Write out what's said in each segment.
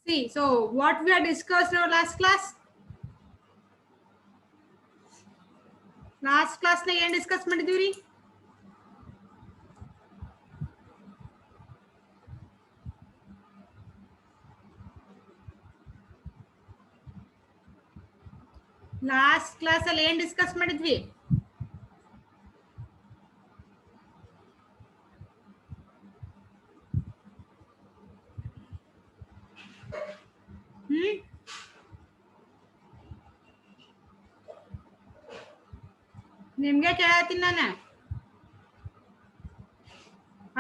See, so what we have discussed in our last class? Last class na ಏನು discuss ಮಾಡಿದೀವಿ? Last class ಅಲ್ಲಿ ಏನು discuss ಮಾಡಿದ್ವಿ? ನಿಮ್ಗೆ ಕೇಳತ್ತೀನಿ ನಾನು.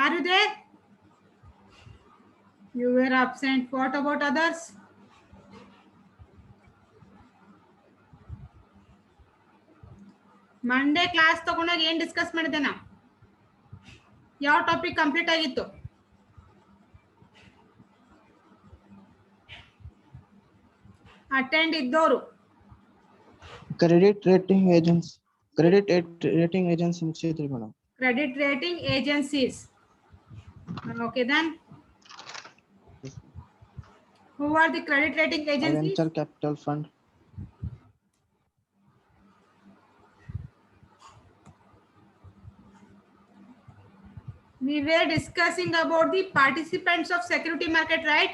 Are you there? You were absent. What about others? Monday class ತಗೊಂಡಾಗ ಏನ್ discuss ಮಾಡಿದೆ ನಾ? ಯಾವ ಟಾಪಿಕ್ ಕಂಪ್ಲೀಟ್ ಆಗಿತ್ತು? ಅಟೆಂಡ್ ಇದ್ದವರು ಕ್ರೆಡಿಟ್ ರೇಟಿಂಗ್ ಏಜೆನ್ಸಿ ಮುಗಿಸಿದ್ರಿ madam. Credit rating agencies. Okay then. Who are the credit rating agencies? Venture capital fund. We were discussing about the participants of security market, right?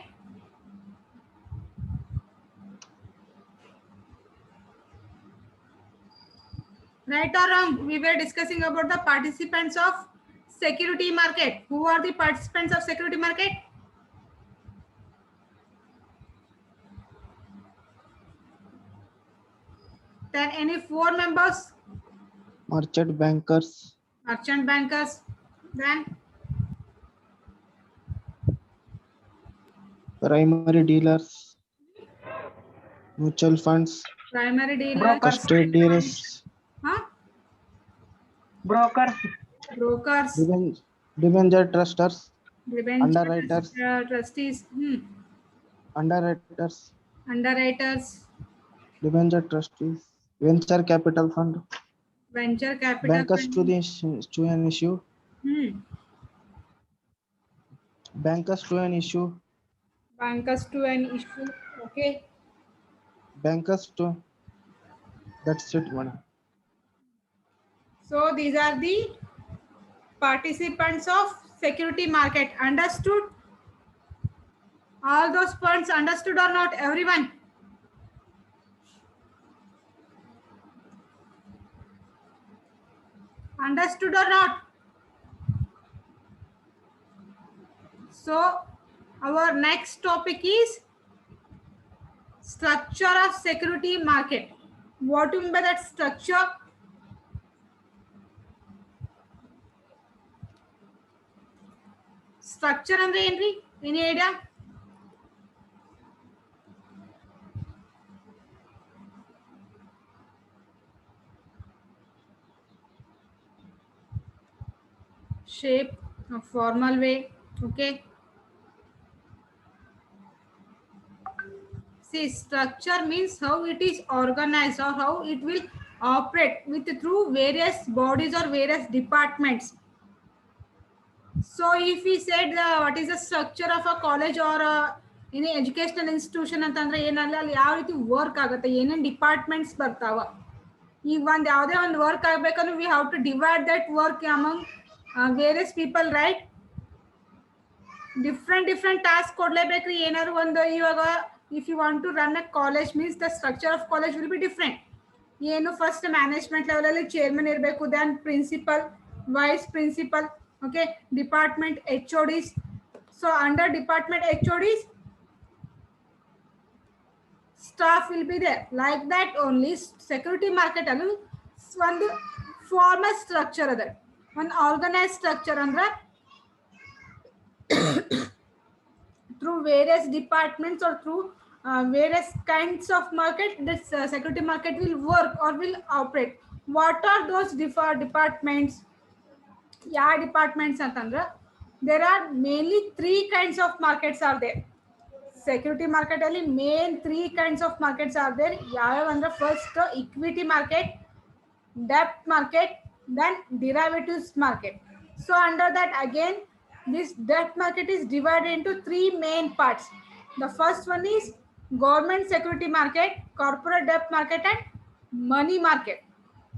Right or wrong? We were discussing about the participants of security market. Who are the participants of security market? Then any four members? Merchant bankers. Merchant bankers. Then Primary dealers. Mutual funds. Primary dealers. Custodians. Huh? Brokers. Brokers. Debenture trusters. Debenture Underwriters. Trustees. Underwriters. Underwriters. Debenture trustees. Venture capital fund. Venture capital Bankers fund. to an issue. Bankers to an issue. Bankers to an issue. Okay. Bankers to. That's it, madam. So these are the participants of security market. Understood? All those points understood or not, everyone? Understood or not? So our next topic is structure of security market. What do you mean by that structure? Structure andre ಏನ್ರಿ? Any idea? Shape, a formal way. Okay. See, structure means how it is organized or how it will operate with through various bodies or various departments. So if we said what is the structure of a college or any educational institution ಅಂತಂದ್ರೆ ಏನಲ್ಲ ಅಲ್ಲಿ ಯಾವ ರೀತಿ work ಆಗುತ್ತೆ, ಏನೇನು departments ಬರ್ತಾವ. ಈಗ ಒಂದು ಯಾವುದೇ ಒಂದು ವರ್ಕ್ ಆಗಬೇಕಂದ್ರೆ we have to divide that work among various people, right? Different task ಕೊಡ್ಲೇಬೇಕ್ರಿ. ಏನಾದ್ರು ಒಂದು ಇವಾಗ if you want to run a college means the structure of college will be different. ಏನು ಫಸ್ಟ್ ಮ್ಯಾನೇಜ್ಮೆಂಟ್ ಲೆವೆಲಲ್ಲಿ ಚೇರ್ಮನ್ ಇರಬೇಕು, then principal, vice principal, okay, department HODs. So under department HODs staff will be there. Like that only security market allu ಒಂದು formal structure ಅದ, ಒಂದು organized structure ಅಂದ್ರೆ through various departments or through various kinds of market this security market will work or will operate. What are those departments? ಯಾವ departments ಅಂತಂದ್ರೆ there are mainly 3 kinds of markets are there. Security market ಅಲ್ಲಿ main 3 kinds of markets are there. ಯಾವ್ಯಾವ ಅಂದ್ರೆ first equity market, ಡೆಪ್ಟ್ market, then derivatives market. So under that again this debt market is divided into 3 main parts. The first one is government security market, corporate debt market, and money market.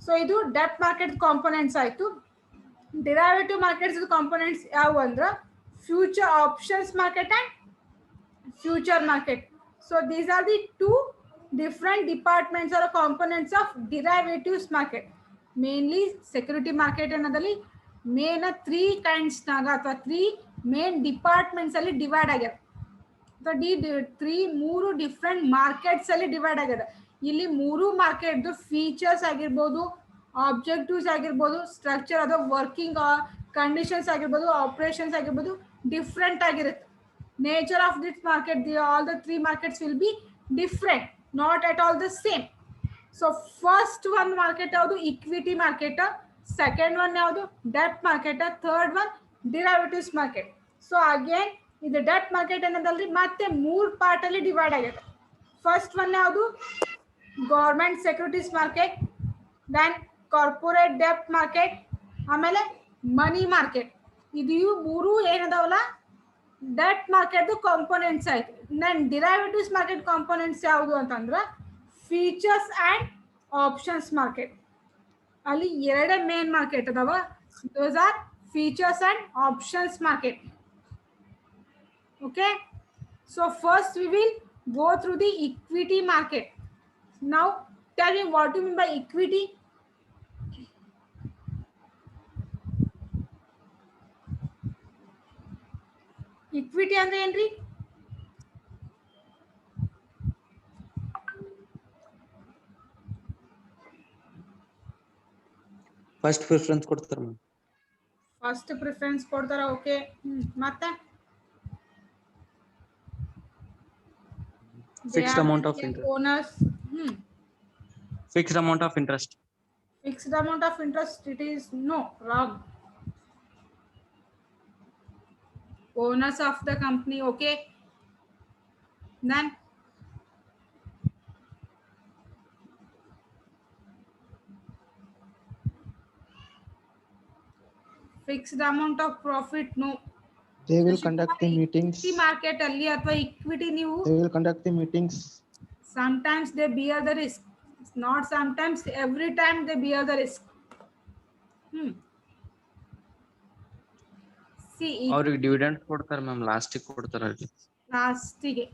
So ಇದು debt market components ಆಯ್ತು. Derivative markets components ಯಾವ ಅಂದ್ರೆ future options market and future market. So these are the two different departments or components of derivatives market. Mainly security market ಅನ್ನೋದಲ್ಲಿ main 3 kinds ನಾಗ ಅಥವಾ 3 main departments ಅಲ್ಲಿ divide ಆಗ್ಯಾರ. So ಮೂರು different markets ಅಲ್ಲಿ divide ಆಗಿದೆ. ಇಲ್ಲಿ ಮೂರು ಮಾರ್ಕೆಟ್ ಫೀಚರ್ಸ್ ಆಗಿರ್ಬೋದು, ಆಬ್ಜೆಕ್ಟಿವ್ಸ್ ಆಗಿರ್ಬೋದು, ಸ್ಟ್ರಕ್ಚರ್ ಅದು ವರ್ಕಿಂಗ್ ಕಂಡೀಷನ್ಸ್ ಆಗಿರ್ಬೋದು, ಆಪರೇಷನ್ಸ್ ಆಗಿರ್ಬೋದು ಡಿಫ್ರೆಂಟ್ ಆಗಿರುತ್ತೆ. Nature of this market, all the 3 markets will be different, not at all the same. So first one market ಯಾವುದು ಇಕ್ವಿಟಿ ಮಾರ್ಕೆಟ್, ಸೆಕೆಂಡ್ ಒನ್ ಯಾವುದು debt market, third one derivatives market. So again ಇದು debt market ಅನ್ನೋದಲ್ರಿ ಮತ್ತೆ 3 part ಅಲ್ಲಿ divide ಆಗಿದೆ. First one ಯಾವುದು government securities market, then corporate debt market, ಆಮೇಲೆ money market. ಇದು ಮೂರು ಏನದಾವಲ್ಲ ಡೆಟ್ ಮಾರ್ಕೆಟ್ ಕಾಂಪೋನೆಂಟ್ಸ್ ಆಯ್ತು. ದೆನ್ ಡಿರೈವೇಟಿವ್ಸ್ ಮಾರ್ಕೆಟ್ ಕಾಂಪೋನೆಂಟ್ಸ್ ಯಾವುದು ಅಂತಂದ್ರೆ ಫೀಚರ್ಸ್ ಅಂಡ್ ಆಪ್ಷನ್ಸ್ ಮಾರ್ಕೆಟ್. ಅಲ್ಲಿ ಎರಡೇ ಮೇನ್ ಮಾರ್ಕೆಟ್ ಅದಾವ, those are features and options market. Okay, so first we will go through the equity market. Now tell me what do you mean by equity. Equity ಅಂದ್ರೆ ಏನ್ರಿ? First preference ಕೊಡ್ತಾರೆ ma'am. First preference ಕೊಡ್ತಾರ. Okay, ಮತ್ತೆ Fixed amount of interest. Owners. Fixed amount of interest. Fixed amount of interest. It is no, wrong. Owners of the company. Okay. Then fixed amount of profit. No. They will conduct the meetings. Equity market ಅಲ್ಲಿ ಅಥವಾ equity ನೀವು They will conduct the meetings. Sometimes they bear the risk. Not sometimes, every time they bear the risk. See, ಅವ್ರಿಗೆ dividend ಕೊಡ್ತಾರೆ ma'am, ಲಾಸ್ಟಿಗೆ ಕೊಡ್ತಾರೆ ಅಲ್ಲಿ. ಲಾಸ್ಟಿಗೆ.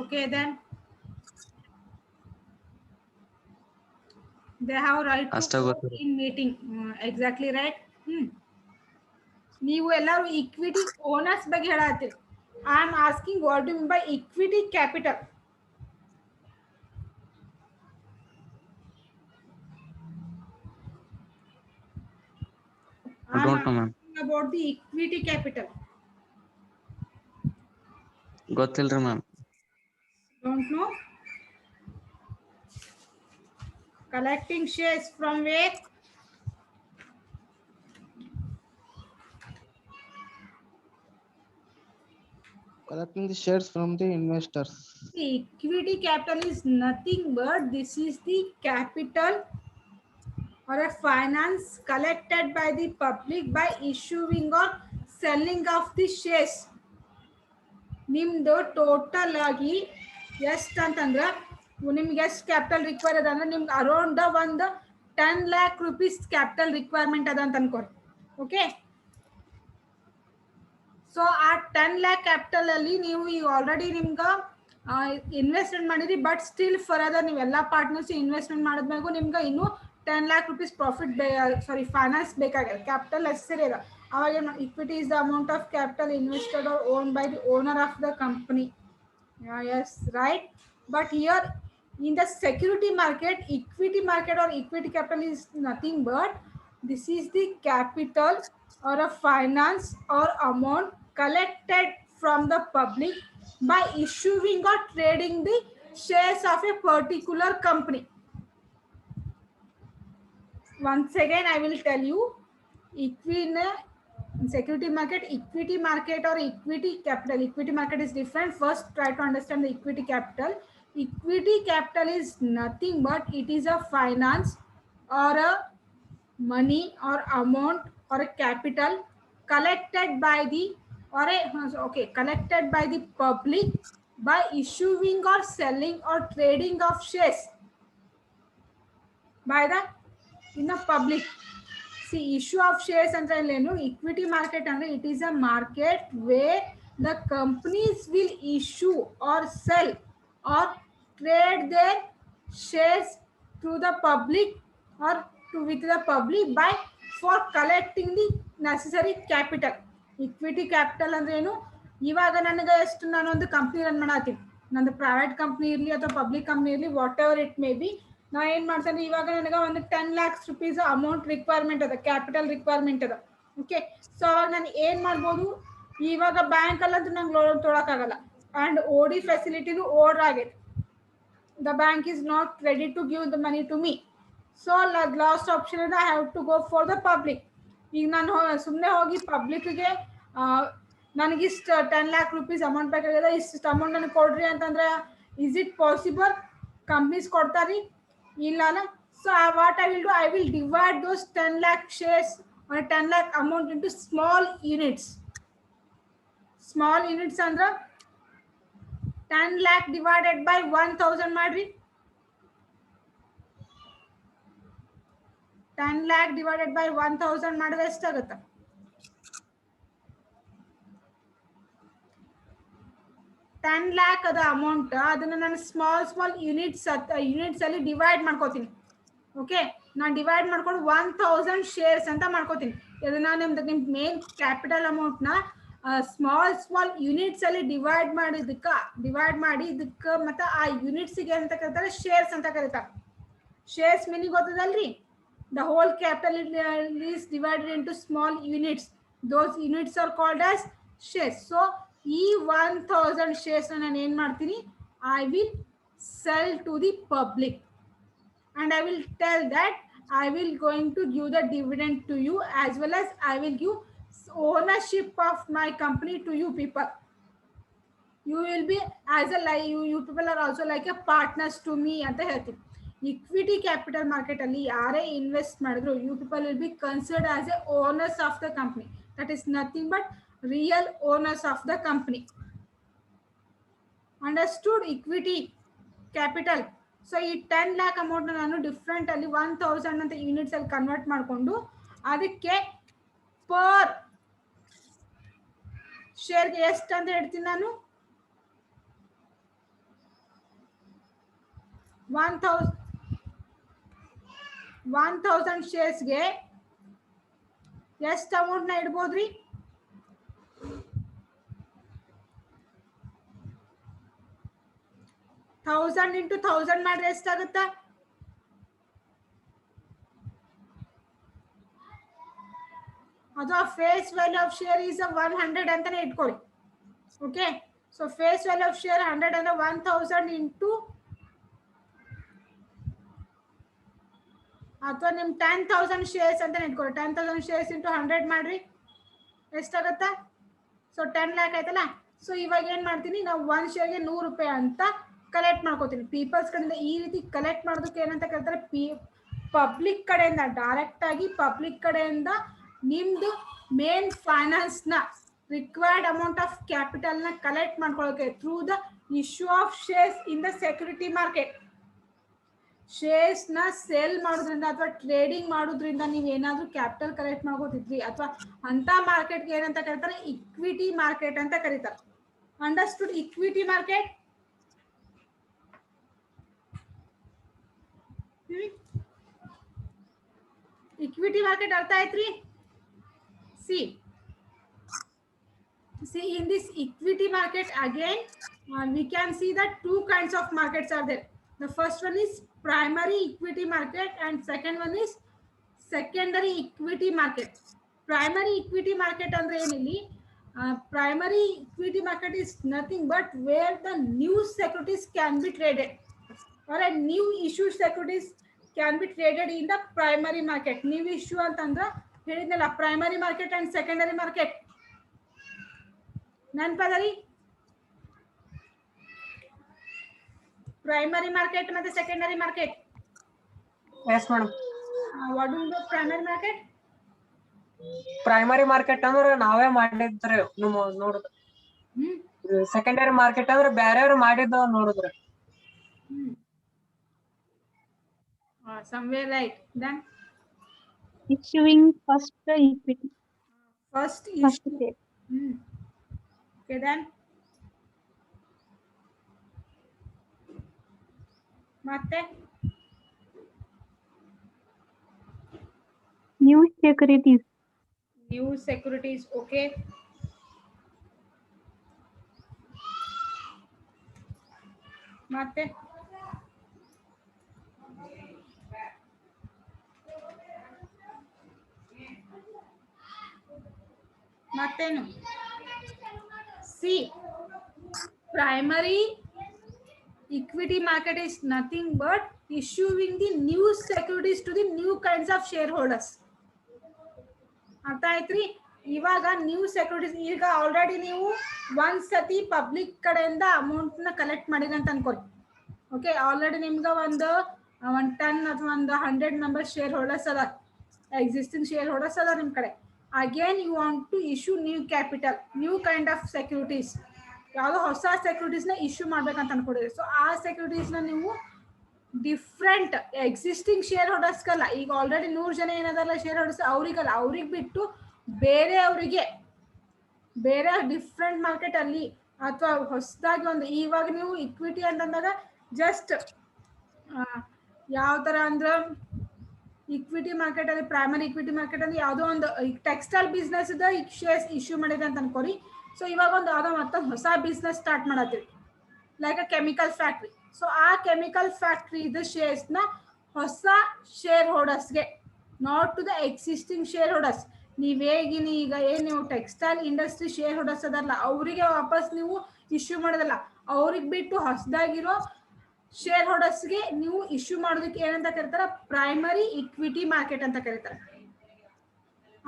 Okay, then they have right to vote in meeting. Exactly right. ನೀವು ಎಲ್ಲರೂ equity owners ಬಗ್ಗೆ ಹೇಳತ್ತೀರಿ. I am asking what do mean by equity capital. I don't know ma'am. About the equity capital. ಗೊತ್ತಿಲ್ರಿ ma'am. Don't know. Collecting shares from where? Collecting the shares from the investors. The equity capital is nothing but this is the capital or a finance collected by the public by issuing or selling of the shares. ನಿಮ್ದು total ಆಗಿ ಎಷ್ಟು ಅಂತಂದ್ರೆ ನಿಮ್ಗೆ ಎಷ್ಟು capital require ಅದ ಅಂದ್ರೆ ನಿಮ್ಗೆ around ಒಂದು 10 lakh rupees ಕ್ಯಾಪಿಟಲ್ ರಿಕ್ವೈರ್ಮೆಂಟ್ ಅದ ಅಂತ ಅನ್ಕೋರಿ. ಓಕೆ, ಸೊ ಆ 10 lakh ಕ್ಯಾಪಿಟಲ್ ಅಲ್ಲಿ ನೀವು ಈಗ ಆಲ್ರೆಡಿ ನಿಮ್ಗೆ ಇನ್ವೆಸ್ಟ್ಮೆಂಟ್ ಮಾಡಿರಿ, ಬಟ್ ಸ್ಟಿಲ್ ಫರ್ದರ್ ನೀವೆಲ್ಲ ಪಾರ್ಟ್ನರ್ಸ್ ಇನ್ವೆಸ್ಟ್ಮೆಂಟ್ ಮಾಡಿದ್ಮೇಲೆ ನಿಮ್ಗೆ ಇನ್ನೂ 10 lakh rupees ಪ್ರಾಫಿಟ್ ಫೈನಾನ್ಸ್ ಬೇಕಾಗಿದೆ, ಕ್ಯಾಪಿಟಲ್ ನೆಸೆಸರಿ ಅದ. ಅವಾಗ equity is the amount of capital invested or owned by the owner of the company. Yes, right. But here in the security market, equity market or equity capital is nothing but this is the capital or a finance or amount collected from the public by issuing or trading the shares of a particular company. Once again I will tell you, security market, equity market or equity capital. Equity market is different. First try to understand the equity capital. Equity capital is nothing but it is a finance or a money or amount or a capital collected by the or okay, collected by the public by issuing or selling or trading of shares by the in the public. See, issue of shares ಅಂದ್ರೆ ಏನು, equity market ಅಂದ್ರೆ it is a market where the companies will issue or sell or trade their shares to the public or to with the public by for collecting the necessary capital. Equity capital ಅಂದ್ರೆ ಏನು, ಇವಾಗ ನನಗೆ ಎಷ್ಟು ನಾನು ಒಂದು company run ಮಾಡತ್ತೀನಿ, ನಂದು private company ಇರಲಿ ಅಥವಾ ಪಬ್ಲಿಕ್ ಕಂಪ್ನಿ ಇರಲಿ, whatever it may be, ನಾ ಏನು ಮಾಡ್ತೇನೆ ಇವಾಗ ನನಗೆ ಒಂದು 10 lakhs rupees ಅಮೌಂಟ್ ರಿಕ್ವೈರ್ಮೆಂಟ್ ಅದ, ಕ್ಯಾಪಿಟಲ್ ರಿಕ್ವೈರ್ಮೆಂಟ್ ಅದ. ಓಕೆ, ಸೊ ಅವಾಗ ನಾನು ಏನು ಮಾಡ್ಬೋದು, ಇವಾಗ ಬ್ಯಾಂಕಲ್ಲಂತೂ ನಂಗೆ ಲೋನ್ ತೊಗೊಳಕ್ಕಾಗಲ್ಲ ಆ್ಯಂಡ್ ಓ ಡಿ ಫೆಸಿಲಿಟಿನೂ ಓವರ್ ಆಗೈತೆ. The bank is not ready to give the money to me. So last option ಇದೆ, I have to go for the public. ಈಗ ನಾನು ಸುಮ್ಮನೆ ಹೋಗಿ ಪಬ್ಲಿಕ್ಗೆ ನನಗಿಷ್ಟು 10 lakh rupees ಅಮೌಂಟ್ ಬೇಕಾಗಿದೆ, ಇಷ್ಟು ಅಮೌಂಟ್ ನನಗೆ ಕೊಡ್ರಿ ಅಂತಂದ್ರೆ ಈಸ್ ಇಟ್ ಪಾಸಿಬಲ್? ಕಂಪ್ನೀಸ್ ಕೊಡ್ತಾರ್ರಿ? ಇಲ್ಲ ಅಲ್ಲ. So what I will do, I will divide those 10 lakh shares or 10 lakh amount into small units. Small units ಅಂದ್ರೆ 10 lakh divided by 1000 ಮಾಡ್ರಿ. 10 lakh divided by 1000 ಮಾಡಿದ್ರೆ ಎಷ್ಟಾಗುತ್ತೆ? 10 lakh ಅದ ಅಮೌಂಟ್, ಅದನ್ನ ನಾನು small units ಅಲ್ಲಿ ಡಿವೈಡ್ ಮಾಡ್ಕೋತೀನಿ. ಓಕೆ, ನಾನು ಡಿವೈಡ್ ಮಾಡ್ಕೊಂಡು 1000 ಶೇರ್ಸ್ ಅಂತ ಮಾಡ್ಕೋತೀನಿ. ಇದನ್ನ ನಿಮ್ ಮೇನ್ ಕ್ಯಾಪಿಟಲ್ ಅಮೌಂಟ್ನ ಸ್ಮಾಲ್ ಯೂನಿಟ್ಸ್ ಅಲ್ಲಿ ಡಿವೈಡ್ ಮಾಡಿ ಇದಕ್ಕೆ ಮತ್ತೆ ಆ ಯೂನಿಟ್ಸ್ಗೆ ಅಂತ ಕರೀತಾರೆ ಶೇರ್ಸ್ ಅಂತ ಕರೀತಾರೆ. ಶೇರ್ಸ್ ಮೀನಿಂಗ್ ಗೊತ್ತದಲ್ರಿ, the whole capital is divided into small units, those units are called as shares. So ಈ 1000 ಶೇರ್ಸ್ ನಾನು ಏನು ಮಾಡ್ತೀನಿ, I will sell to the public and I will tell that I will going to give the dividend to you as well as I will give ownership of my company to you people. You will be as a you people are also like a partners to me ಅಂತ ಹೇಳ್ತೀನಿ. Equity capital market ಅಲ್ಲಿ ಯಾರೇ invest ಮಾಡಿದ್ರು you people will be considered as a owners of the company. That is nothing but real owners of the company. Understood? Equity capital. So ಈ 10 lakh amount ನಾನು different ಅಲ್ಲಿ 1000 ಅಂತ units ಅಲ್ಲಿ convert ಮಾಡಿಕೊಂಡು ಅದಕ್ಕೆ ಪರ್ ಶೇರ್ಗೆ ಎಷ್ಟು ಅಂತ ಹೇಳ್ತೀನಿ ನಾನು, 1000 ಶೇರ್ಸ್ಗೆ ಎಷ್ಟು ಅಮೌಂಟ್ ನ ಇಡ್ಬೋದ್ರಿ? 1000 into 1000 ಮಾಡ್ರೆ ಎಷ್ಟಾಗುತ್ತಾ? ಅಥವಾ face value of share is 100 ಅಂತಾನೆ ಇಟ್ಕೊಳ್ಳಿ. Okay, so face value of share 100 ಅಂದ್ರೆ 1000 ಇಂಟು, ಅಥವಾ ನಿಮ್ 10,000 ಶೇರ್ಸ್ ಅಂತಾನೆ ಇಟ್ಕೊಳ್ಳಿ. 10,000 ಶೇರ್ಸ್ ಇಂಟು 100 ಮಾಡ್ರಿ, ಎಷ್ಟಾಗತ್ತಾ? ಸೊ 10 lakh ಆಯ್ತಲ್ಲ. ಸೊ ಇವಾಗ ಏನ್ ಮಾಡ್ತೀನಿ, ನಾವು 1 ಶೇರ್ಗೆ 100 ರೂಪಾಯಿ ಅಂತ ಕಲೆಕ್ಟ್ ಮಾಡ್ಕೋತೀನಿ ಪೀಪಲ್ಸ್ ಕಡೆಯಿಂದ. ಈ ರೀತಿ ಕಲೆಕ್ಟ್ ಮಾಡೋದಕ್ಕೆ ಏನಂತ ಕರೀತಾರೆ, ಪಬ್ಲಿಕ್ ಕಡೆಯಿಂದ ಡೈರೆಕ್ಟ್ ಆಗಿ ಪಬ್ಲಿಕ್ ಕಡೆಯಿಂದ ನಿಮ್ದು ಮೇನ್ ಫೈನಾನ್ಸ್ ನ ರಿಕ್ವೈರ್ಡ್ ಅಮೌಂಟ್ ಆಫ್ ಕ್ಯಾಪಿಟಲ್ ನ ಕಲೆಕ್ಟ್ ಮಾಡ್ಕೊಳ್ಳೋಕೆ through the issue of shares in the security market. Shares ನ ಸೇಲ್ ಮಾಡೋದ್ರಿಂದ ಅಥವಾ ಟ್ರೇಡಿಂಗ್ ಮಾಡೋದ್ರಿಂದ ನೀವು ಏನಾದ್ರೂ ಕ್ಯಾಪಿಟಲ್ ಕಲೆಕ್ಟ್ ಮಾಡ್ಕೋತಿದ್ರಿ ಅಥವಾ ಅಂತ ಮಾರ್ಕೆಟ್ಗೆ ಏನಂತ ಕರೀತಾರೆ, ಇಕ್ವಿಟಿ ಮಾರ್ಕೆಟ್ ಅಂತ ಕರೀತಾರೆ. Understood? Equity market. Equity market artha aitri? See in this equity market again we can see that two kinds of markets are there. The first one is primary equity market and second one is secondary equity market. Primary equity market andre enilli, primary equity market is nothing but where the new securities can be traded or a new issue securities can be traded in the primary market. New issue antandra ಹೇಳಿದ್ನಲ್ಲ, primary market and secondary market. ನೆನಪದರಿ? Primary market ಮತ್ತೆ secondary market. Yes, madam. What do you know primary market? Primary market ಅಂದ್ರೆ ನಾವೇ ಮಾಡಿದ್ರೆ ನೋಡುದು. ಹ್ಮ್ secondary market ಅಂದ್ರೆ ಬ್ಯಾರೆಯವ್ರು ಮಾಡಿದ್ದು ನೋಡುದ್ರಿ. somewhere right. Then Issuing first equity. first First issue. share. Okay, then ಮತ್ತೆ New securities. new securities. Okay, ಮತ್ತೆ ಮತ್ತೇನು? See, primary equity market is nothing but issuing the new securities to the new kinds of shareholders. ಅರ್ಥ ಆಯ್ತ್ರಿ? ಇವಾಗ new securities, ಈಗ already ನೀವು ಒಂದ್ಸತಿ public ಕಡೆಯಿಂದ ಅಮೌಂಟ್ ನ ಕಲೆಕ್ಟ್ ಮಾಡಿದ್ರೆ ಅಂತ ಅನ್ಕೊಳ್ಳಿ. ಓಕೆ, ಆಲ್ರೆಡಿ ನಿಮ್ಗೆ ಒಂದು 10 ಅಥವಾ ಒಂದು 100 ಮೆಂಬರ್ಸ್ ಶೇರ್ ಹೋಲ್ಡರ್ಸ್ ಅದ, ಎಕ್ಸಿಸ್ಟಿಂಗ್ ಶೇರ್ ಹೋಲ್ಡರ್ಸ್ ಅದ ನಿಮ್ ಕಡೆ. Again you want to issue new capital, new kind of securities, ಯಾವುದೋ ಹೊಸ ಸೆಕ್ಯೂರಿಟೀಸ್ ನ ಇಶ್ಯೂ ಮಾಡ್ಬೇಕಂತ ಅನ್ಕೊಂಡಿದ್ರಿ. ಸೊ ಆ ಸೆಕ್ಯೂರಿಟೀಸ್ ನ ನೀವು ಡಿಫ್ರೆಂಟ್ ಎಕ್ಸಿಸ್ಟಿಂಗ್ ಶೇರ್ ಹೋಲ್ಡರ್ಸ್ಗಲ್ಲ, ಈಗ ಆಲ್ರೆಡಿ 100 ಜನ ಏನದಲ್ಲ ಶೇರ್ ಹೋಲ್ಡರ್ಸ್, ಅವ್ರಿಗಲ್ಲ, ಅವ್ರಿಗೆ ಬಿಟ್ಟು ಬೇರೆಯವರಿಗೆ, ಬೇರೆ ಡಿಫ್ರೆಂಟ್ ಮಾರ್ಕೆಟ್ ಅಲ್ಲಿ ಅಥವಾ ಹೊಸದಾಗಿ ಒಂದು, ಇವಾಗ ನೀವು ಇಕ್ವಿಟಿ ಅಂತಂದಾಗ ಜಸ್ಟ್ ಯಾವ ತರ ಅಂದ್ರೆ ಇಕ್ವಿಟಿ ಮಾರ್ಕೆಟ್ ಅಲ್ಲಿ, ಪ್ರೈಮರಿ ಇಕ್ವಿಟಿ ಮಾರ್ಕೆಟ್ ಅಲ್ಲಿ ಯಾವುದೋ ಒಂದು ಟೆಕ್ಸ್ಟೈಲ್ ಬಿಸ್ನೆಸ್ ಶೇರ್ಸ್ ಇಶ್ಯೂ ಮಾಡಿದೆ ಅಂತ ಅನ್ಕೋರಿ. ಸೊ ಇವಾಗ ಒಂದು ಯಾವುದೋ ಮತ್ತೊಂದು ಹೊಸ ಬಿಸ್ನೆಸ್ ಸ್ಟಾರ್ಟ್ ಮಾಡತ್ತೀವಿ, like a chemical factory. So ಆ ಕೆಮಿಕಲ್ ಫ್ಯಾಕ್ಟ್ರಿ ಇದು ಶೇರ್ಸ್ ನ ಹೊಸ ಶೇರ್ ಹೋಲ್ಡರ್ಸ್ಗೆ, not to the existing share holders. ನೀವೇಗಿನ ಈಗ ಏನ್ ನೀವು ಟೆಕ್ಸ್ಟೈಲ್ ಇಂಡಸ್ಟ್ರಿ ಶೇರ್ ಹೋಲ್ಡರ್ಸ್ ಅದಲ್ಲ, ಅವರಿಗೆ ವಾಪಸ್ ನೀವು ಇಶ್ಯೂ ಮಾಡೋದಲ್ಲ, ಅವ್ರಿಗೆ ಬಿಟ್ಟು ಹೊಸದಾಗಿರೋ ಶೇರ್ ಹೋಲ್ಡರ್ಸ್ಗೆ ನೀವು ಇಶ್ಯೂ ಮಾಡೋದಕ್ಕೆ ಏನಂತ ಕರೀತಾರೆ? ಪ್ರೈಮರಿ ಇಕ್ವಿಟಿ ಮಾರ್ಕೆಟ್ ಅಂತ ಕರೀತಾರೆ.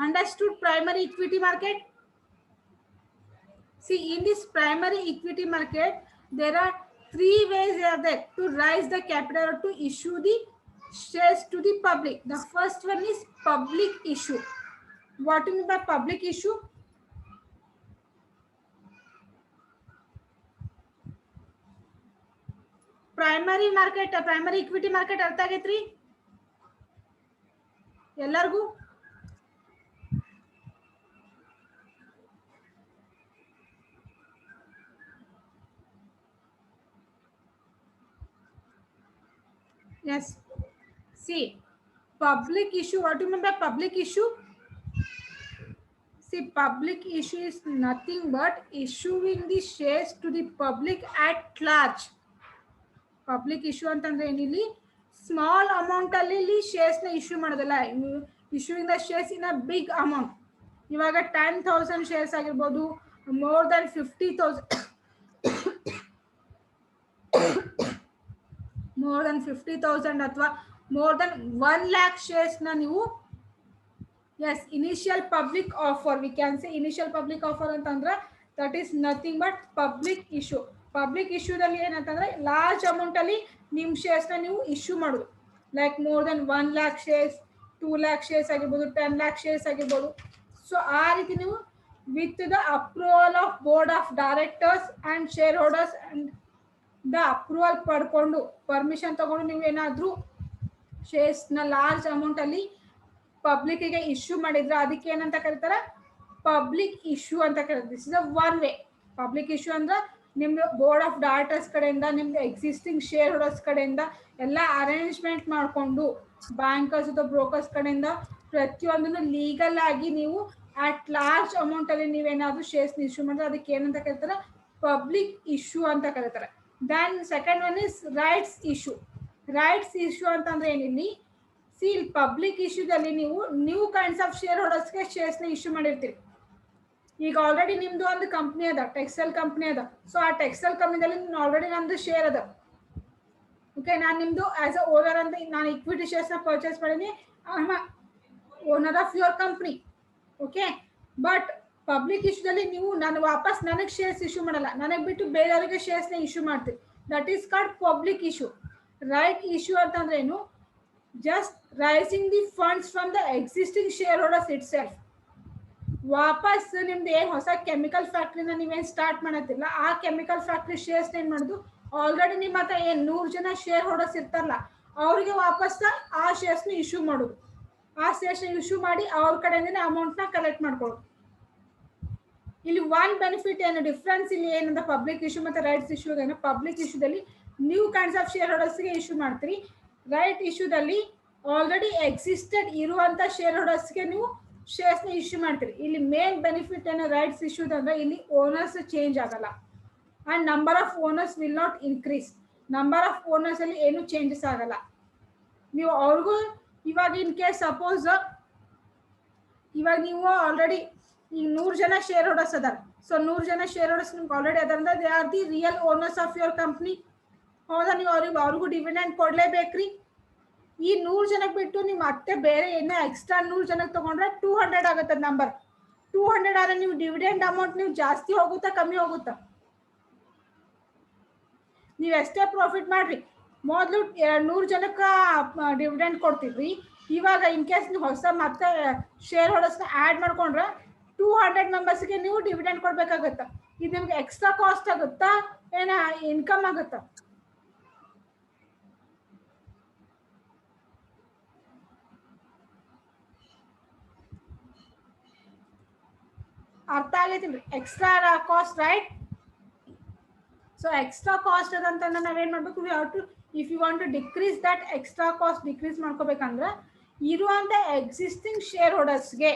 Understood? Primary equity market. See, in this primary equity market, there are 3 ways are there to raise the capital or to issue the shares to the public. The first one is public issue. What do you mean by public issue? Primary market, primary equity market ಅರ್ಥ ಆಗೈತ್ರಿ ಎಲ್ಲರಿಗೂ? Yes. See, public issue. What do you mean by public issue? See, public issue is nothing but issuing the shares to the public at large. Public issue ಅಂತಂದ್ರೆ ಏನಿಲ್ಲಿ small amount ಅಲ್ಲಿ shares ನ issue ಮಾಡೋದಲ್ಲ, issuing the shares in a big amount. ಇವಾಗ 10,000 shares ಆಗಿರ್ಬೋದು, more than 50,000 more than 50,000 ಅಥವಾ more than 1 lakh shares na ನೀವು, yes, initial public offer, we can say initial public offer ಅಂತಂದ್ರೆ that is nothing but public issue. Public issue ದಲ್ಲಿ ಏನಂತಂದ್ರೆ large amount ಅಲ್ಲಿ ನಿಮ್ಮ shares ನ ನೀವು ಇಶ್ಯೂ ಮಾಡೋದು, like more than 1 lakh shares, 2 lakh shares ಆಗಿರ್ಬೋದು, 10 lakh shares ಆಗಿರ್ಬೋದು. ಸೊ ಆ ರೀತಿ ನೀವು with the approval of board of directors and share holders and the approval ಪಡ್ಕೊಂಡು, ಪರ್ಮಿಷನ್ ತಗೊಂಡು ನೀವು ಏನಾದರೂ ಶೇರ್ಸ್ ನ ಲಾರ್ಜ್ ಅಮೌಂಟ್ ಅಲ್ಲಿ ಪಬ್ಲಿಕ್ ಗೆ ಇಶ್ಯೂ ಮಾಡಿದ್ರೆ ಅದಕ್ಕೆ ಏನಂತ ಕರೀತಾರೆ? ಪಬ್ಲಿಕ್ ಇಶ್ಯೂ ಅಂತ ಕರೀತಾರೆ. This is a one way. Public issue ಅಂದ್ರೆ ನಿಮ್ದು ಬೋರ್ಡ್ ಆಫ್ ಡೈರೆಕ್ಟರ್ಸ್ ಕಡೆಯಿಂದ, ನಿಮ್ದು ಎಕ್ಸಿಸ್ಟಿಂಗ್ ಶೇರ್ ಹೋಲ್ಡರ್ಸ್ ಕಡೆಯಿಂದ ಎಲ್ಲ ಅರೇಂಜ್ಮೆಂಟ್ ಮಾಡಿಕೊಂಡು, ಬ್ಯಾಂಕರ್ಸ್ ಅಥವಾ ಬ್ರೋಕರ್ಸ್ ಕಡೆಯಿಂದ ಪ್ರತಿಯೊಂದನ್ನು ಲೀಗಲ್ ಆಗಿ ನೀವು ಅಟ್ ಲಾರ್ಜ್ ಅಮೌಂಟ್ ಅಲ್ಲಿ ನೀವೇನಾದ್ರೂ ಶೇರ್ಸ್ ಇಶ್ಯೂ ಮಾಡಿದ್ರೆ ಅದಕ್ಕೆ ಏನಂತ ಕರೀತಾರೆ? ಪಬ್ಲಿಕ್ ಇಶ್ಯೂ ಅಂತ ಕರೀತಾರೆ. Then second one is rights issue. Rights issue ಅಂತಂದ್ರೆ ಏನಿಲ್ಲಿ, ಸಿ ಪಬ್ಲಿಕ್ ಇಶ್ಯೂದಲ್ಲಿ ನೀವು ನ್ಯೂ ಕೈಂಡ್ಸ್ ಆಫ್ ಶೇರ್ ಹೋಲ್ಡರ್ಸ್ಗೆ ಶೇರ್ಸ್ ನ ಇಶ್ಯೂ ಮಾಡಿರ್ತೀರಿ. ಈಗ ಆಲ್ರೆಡಿ ನಿಮ್ದು ಒಂದು ಕಂಪ್ನಿ ಅದ, ಟೆಕ್ಸ್ಟೈಲ್ ಕಂಪ್ನಿ ಅದ. ಸೊ ಆ ಟೆಕ್ಸ್ಟೈಲ್ ಕಂಪ್ನಿದಲ್ಲಿ ಆಲ್ರೆಡಿ ನಮ್ದು ಶೇರ್ ಅದ. ಓಕೆ, ನಾನು ನಿಮ್ದು ಆಸ್ ಅ ಓನರ್ ಅಂತ ನಾನು ಇಕ್ವಿಟಿ ಶೇರ್ಸ್ ನ ಪರ್ಚೇಸ್ ಮಾಡೀನಿ, owner of your company. Okay, but public ಇಶ್ಯೂದಲ್ಲಿ ನೀವು ನಾನು ವಾಪಸ್ ನನಗೆ ಶೇರ್ಸ್ ಇಶ್ಯೂ ಮಾಡಲ್ಲ, ನನಗೆ ಬಿಟ್ಟು ಬೇರೆಯವರಿಗೆ ಶೇರ್ಸ್ ನ ಇಶ್ಯೂ ಮಾಡ್ತೀವಿ. That is called public issue. Right issue ಅಂತಂದ್ರೆ ಏನು? Just raising the funds from the existing share holders itself. ವಾಪಸ್ ನಿಮ್ದು ಏನು ಹೊಸ ಕೆಮಿಕಲ್ ಫ್ಯಾಕ್ಟ್ರಿನ ನೀವೇನು ಸ್ಟಾರ್ಟ್ ಮಾಡತ್ತಿಲ್ಲ, ಆ ಕೆಮಿಕಲ್ ಫ್ಯಾಕ್ಟ್ರಿ ಶೇರ್ಸ್ ಏನು ಮಾಡೋದು, ಆಲ್ರೆಡಿ ನಿಮ್ಮ ಹತ್ರ ಏನು 100 ಜನ ಶೇರ್ ಹೋಲ್ಡರ್ಸ್ ಇರ್ತಾರಲ್ಲ ಅವ್ರಿಗೆ ವಾಪಸ್ ಆ ಶೇರ್ಸ್ನ ಇಶ್ಯೂ ಮಾಡೋದು. ಆ ಶೇರ್ಸ್ನ ಇಶ್ಯೂ ಮಾಡಿ ಅವ್ರ ಕಡೆಯಿಂದ ಅಮೌಂಟ್ನ ಕಲೆಕ್ಟ್ ಮಾಡ್ಕೊಳ್ಳೋದು. ಇಲ್ಲಿ ಒನ್ ಬೆನಿಫಿಟ್ ಏನು ಡಿಫ್ರೆನ್ಸ್ ಇಲ್ಲಿ ಏನಂತ ಪಬ್ಲಿಕ್ ಇಶ್ಯೂ ಮತ್ತು ರೈಟ್ಸ್ ಇಶ್ಯೂ ಏನು, ಪಬ್ಲಿಕ್ ಇಶ್ಯೂದಲ್ಲಿ ನ್ಯೂ ಕೈಂಡ್ಸ್ ಆಫ್ ಶೇರ್ ಹೋಲ್ಡರ್ಸ್ಗೆ ಇಶ್ಯೂ ಮಾಡ್ತೀರಿ. ರೈಟ್ ಇಶ್ಯೂದಲ್ಲಿ ಆಲ್ರೆಡಿ ಎಕ್ಸಿಸ್ಟೆಡ್ ಇರುವಂಥ ಶೇರ್ ಹೋಲ್ಡರ್ಸ್ಗೆ ನೀವು ಶೇರ್ಸ್ನ ಇಶ್ಯೂ ಮಾಡ್ತೀರಿ. ಇಲ್ಲಿ ಮೇನ್ ಬೆನಿಫಿಟ್ ಏನು ರೈಟ್ಸ್ ಇಶ್ಯೂದಂದ್ರೆ ಇಲ್ಲಿ ಓನರ್ಸ್ ಚೇಂಜ್ ಆಗಲ್ಲ and number of owners will not increase. Number of owners ಅಲ್ಲಿ ಏನು ಚೇಂಜಸ್ ಆಗಲ್ಲ. ನೀವು ಅವ್ರಿಗೂ ಇವಾಗ ಇನ್ ಕೇಸ್ ಸಪೋಸ್ ಇವಾಗ ನೀವು ಆಲ್ರೆಡಿ ಈಗ 100 ಜನ ಶೇರ್ ಹೋಲ್ಡರ್ಸ್ ಅದಾರ. ಸೊ 100 ಜನ ಶೇರ್ ಹೋಲ್ಡರ್ಸ್ ನಿಮ್ಗೆ ಆಲ್ರೆಡಿ ಅದರಿಂದ they are the real owners of your company. ಹೌದಾ, ನೀವು ಅವ್ರಿಗೂ ಡಿವಿಡೆಂಡ್ ಕೊಡ್ಲೇಬೇಕ್ರಿ. ಈ 100 ಜನಕ್ಕೆ ಬಿಟ್ಟು ನೀವು ಮತ್ತೆ ಬೇರೆ ಏನೋ ಎಕ್ಸ್ಟ್ರಾ 100 ಜನಕ್ಕೆ ತಗೊಂಡ್ರೆ 200 ಆಗುತ್ತೆ ನಂಬರ್. 200 ಆದ್ರೆ ನೀವು ಡಿವಿಡೆಂಡ್ ಅಮೌಂಟ್ ನೀವು ಜಾಸ್ತಿ ಹೋಗುತ್ತಾ ಕಮ್ಮಿ ಹೋಗುತ್ತಾ? ನೀವು ಎಷ್ಟೇ ಪ್ರಾಫಿಟ್ ಮಾಡ್ರಿ, ಮೊದಲು 100 ಜನಕ್ಕೆ ಡಿವಿಡೆಂಡ್ ಕೊಡ್ತಿದ್ರಿ. ಇವಾಗ ಇನ್ ಕೇಸ್ ನೀವು ಹೊಸ ಮತ್ತೆ ಶೇರ್ ಹೋಲ್ಡರ್ಸ್ನ ಆ್ಯಡ್ ಮಾಡ್ಕೊಂಡ್ರೆ 200 ಮೆಂಬರ್ಸ್ಗೆ ನೀವು ಡಿವಿಡೆಂಡ್ ಕೊಡ್ಬೇಕಾಗತ್ತ. ಇದು ನಿಮ್ಗೆ ಎಕ್ಸ್ಟ್ರಾ ಕಾಸ್ಟ್ ಆಗುತ್ತಾ ಏನ ಇನ್ಕಮ್ ಆಗುತ್ತಾ? ಅರ್ಥ ಆಗೈತಿಲ್ರಿ? Extra cost, right? So extra cost ಅದಂತ ನಾವೇನು ಮಾಡಬೇಕು, we have to if you want to decrease that extra cost decrease ಮಾಡ್ಕೋಬೇಕಂದ್ರೆ ಇರುವಂಥ ಎಕ್ಸಿಸ್ಟಿಂಗ್ ಶೇರ್ ಹೋಲ್ಡರ್ಸ್ಗೆ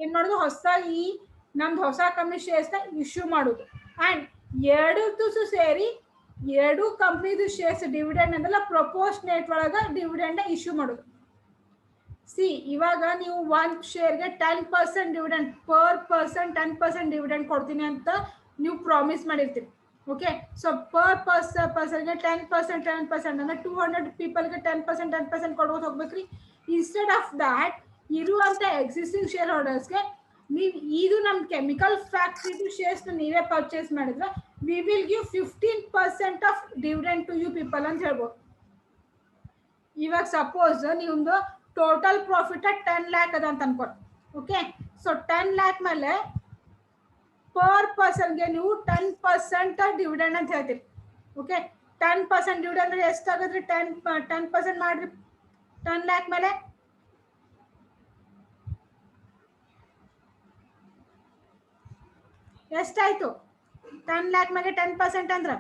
ಏನು ಮಾಡೋದು, ಹೊಸದಾಗಿ ನಮ್ದು ಹೊಸ ಕಂಪ್ನಿ ಶೇರ್ಸ್ನ ಇಶ್ಯೂ ಮಾಡೋದು. ಆ್ಯಂಡ್ ಎರಡೂ ಸೇರಿ ಎರಡು ಕಂಪ್ನಿದು ಶೇರ್ಸ್ ಡಿವಿಡೆಂಡ್ ಅಂದಲ್ಲ ಪ್ರಪೋರ್ಷನೇಟ್ ಒಳಗೆ ಡಿವಿಡೆಂಡ್ನ ಇಶ್ಯೂ ಮಾಡೋದು. ಸಿ ಇವಾಗ ನೀವು ಒಂದು ಶೇರ್ಗೆ 10% ಡಿವಿಡೆಂಡ್ ಪರ್ ಪರ್ಸನ್ 10% ಡಿವಿಡೆಂಡ್ ಕೊಡ್ತೀನಿ ಅಂತ ನೀವು ಪ್ರಾಮಿಸ್ ಮಾಡಿರ್ತೀರಿ. ಓಕೆ, ಸೊ ಪರ್ ಪರ್ಸನ್ಗೆ 10% ಅಂದರೆ 200 ಪೀಪಲ್ಗೆ 10% ಕೊಡ್ಬೋದು ಹೋಗ್ಬೇಕ್ರಿ. ಇನ್ಸ್ಟೆಡ್ ಆಫ್ ದ್ಯಾಟ್ ಇರುವಂಥ ಎಕ್ಸಿಸ್ಟಿಂಗ್ ಶೇರ್ ಹೋಲ್ಡರ್ಸ್ಗೆ ನೀವು ಇದು ನಮ್ಮ ಕೆಮಿಕಲ್ ಫ್ಯಾಕ್ಟ್ರಿದು ಶೇರ್ಸ್ನ ನೀವೇ ಪರ್ಚೇಸ್ ಮಾಡಿದ್ರೆ we will give 15% of dividend to you people ಅಂತ ಹೇಳ್ಬೋದು. ಇವಾಗ ಸಪೋಸ್ ನಿಮ್ದು ಟೋಟಲ್ ಪ್ರಾಫಿಟ್ 10 ಲ್ಯಾಕ್ ಅದ ಅಂತ ಅನ್ಕೊಳ್ಳಿ. ಓಕೆ, ಸೊ 10 ಲ್ಯಾಕ್ ಮೇಲೆ ಪರ್ ಪರ್ಸನ್ಗೆ ನೀವು 10% ಡಿವಿಡೆಂಡ್ ಅಂತ ಹೇಳ್ತೀರಿ. ಓಕೆ, 10% ಡಿವಿಡೆಂಡ್ ಅಂದ್ರೆ ಎಷ್ಟಾಗದ್ರಿ? 10% ಮಾಡ್ರಿ 10 ಲ್ಯಾಕ್ ಮೇಲೆ ಎಷ್ಟಾಯ್ತು? 10 ಲ್ಯಾಕ್ ಮೇಲೆ 10% ಅಂದ್ರೆ